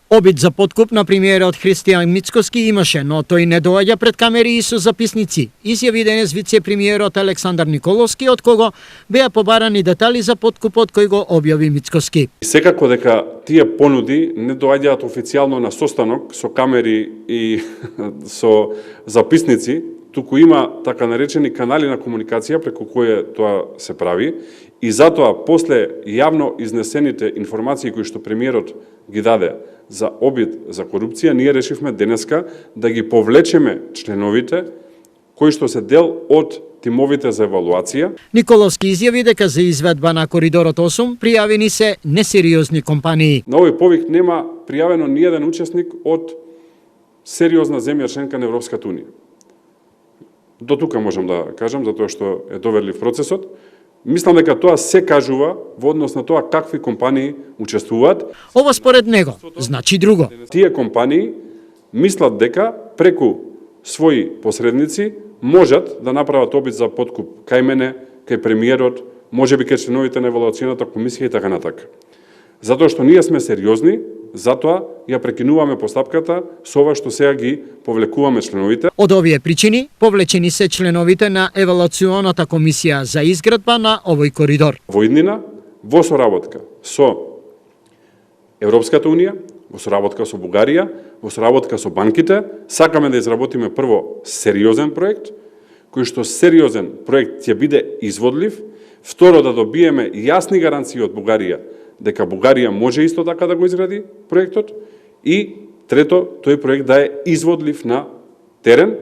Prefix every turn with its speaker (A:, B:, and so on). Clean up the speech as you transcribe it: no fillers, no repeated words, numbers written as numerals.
A: Обид за подкуп на премиерот Христијан Мицкоски имаше, но тој не доаѓа пред камери и со записници. Изјави денес вице-премиерот Александар Николовски, од кого беа побарани детали за подкупот кој го објави Мицкоски.
B: Секако дека тие понуди не доаѓаат официјално на состанок со камери и со записници, туку има така наречени канали на комуникација преку кои тоа се прави и затоа после јавно изнесените информации кои што премиерот ги даде за обид за корупција, ние решивме денеска да ги повлечеме членовите кои што се дел од тимовите за евалуација.
A: Николовски изјави дека за изведба на Коридорот 8 пријавени се несериозни компании.
B: На овој повик нема пријавено ниеден учесник од сериозна земја членка на Европската унија. До тука можам да кажам, затоа што е доверлив процесот. Мислам дека тоа се кажува во однос на тоа какви компании учествуваат.
A: Ова според него значи друго.
B: Тие компании мислат дека преку своји посредници можат да направат обид за подкуп кај мене, кај премиерот, можеби кај членовите на евалуационата комисија и така натака. Затоа што ние сме сериозни, затоа ја прекинуваме постапката со ова што сега ги повлекуваме членовите.
A: Од овие причини повлечени се членовите на евалуационата комисија за изградба на овој коридор.
B: Во иднина, во соработка со Европската унија, во соработка со Бугарија, во соработка со банките, сакаме да изработиме прво сериозен проект, кој што сериозен проект ќе биде изводлив, второ да добиеме јасни гаранции од Бугарија дека Бугарија може исто така да го изгради проектот и трето, тој проект да е изводлив на терен.